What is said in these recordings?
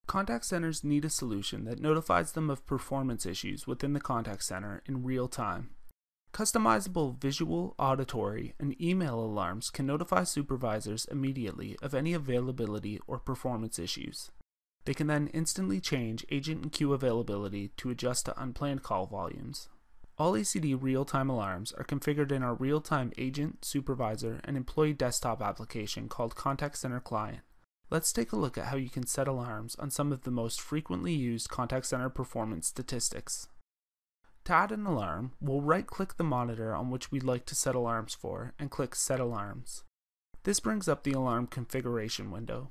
Contact centers need a solution that notifies them of performance issues within the contact center in real time. Customizable visual, auditory, and email alarms can notify supervisors immediately of any availability or performance issues. They can then instantly change agent and queue availability to adjust to unplanned call volumes. All ACD real-time alarms are configured in our real-time agent, supervisor, and employee desktop application called Contact Center Client. Let's take a look at how you can set alarms on some of the most frequently used contact center performance statistics. To add an alarm, we'll right-click the monitor on which we'd like to set alarms for and click Set Alarms. This brings up the alarm configuration window.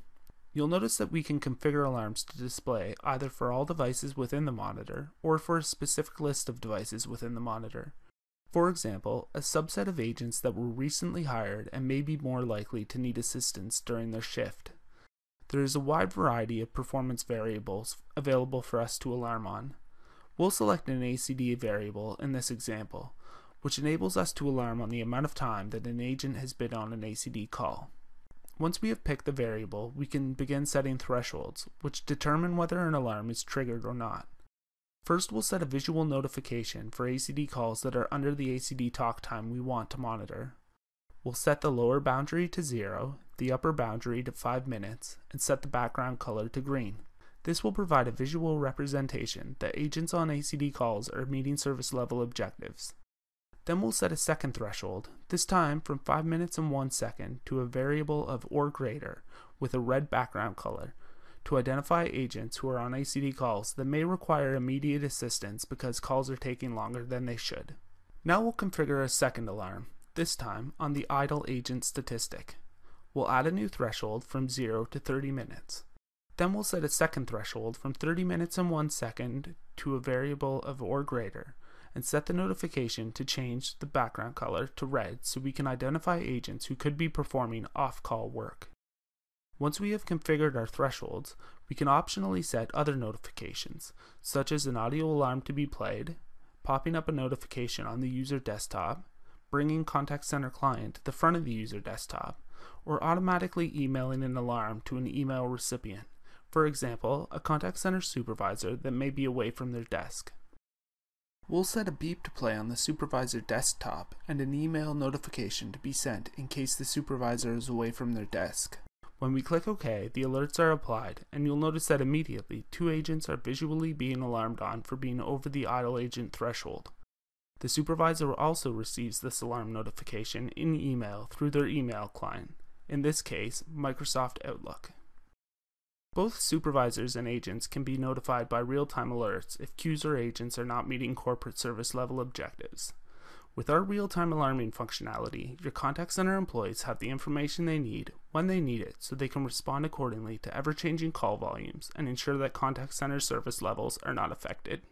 You'll notice that we can configure alarms to display either for all devices within the monitor or for a specific list of devices within the monitor. For example, a subset of agents that were recently hired and may be more likely to need assistance during their shift. There is a wide variety of performance variables available for us to alarm on. We'll select an ACD variable in this example, which enables us to alarm on the amount of time that an agent has been on an ACD call. Once we have picked the variable, we can begin setting thresholds, which determine whether an alarm is triggered or not. First, we'll set a visual notification for ACD calls that are under the ACD talk time we want to monitor. We'll set the lower boundary to 0, the upper boundary to 5 minutes, and set the background color to green. This will provide a visual representation that agents on ACD calls are meeting service level objectives. Then we'll set a second threshold, this time from 5 minutes and 1 second to a variable of or greater with a red background color to identify agents who are on ACD calls that may require immediate assistance because calls are taking longer than they should. Now we'll configure a second alarm, this time on the idle agent statistic. We'll add a new threshold from 0 to 30 minutes. Then we'll set a second threshold from 30 minutes and 1 second to a variable of or greater, and set the notification to change the background color to red so we can identify agents who could be performing off-call work. Once we have configured our thresholds, we can optionally set other notifications, such as an audio alarm to be played, popping up a notification on the user desktop, bringing Contact Center Client to the front of the user desktop, or automatically emailing an alarm to an email recipient, for example, a contact center supervisor that may be away from their desk. We'll set a beep to play on the supervisor desktop and an email notification to be sent in case the supervisor is away from their desk. When we click OK, the alerts are applied, and you'll notice that immediately 2 agents are visually being alarmed on for being over the idle agent threshold. The supervisor also receives this alarm notification in email through their email client, in this case, Microsoft Outlook. Both supervisors and agents can be notified by real-time alerts if queues or agents are not meeting corporate service level objectives. With our real-time alarming functionality, your contact center employees have the information they need when they need it so they can respond accordingly to ever-changing call volumes and ensure that contact center service levels are not affected.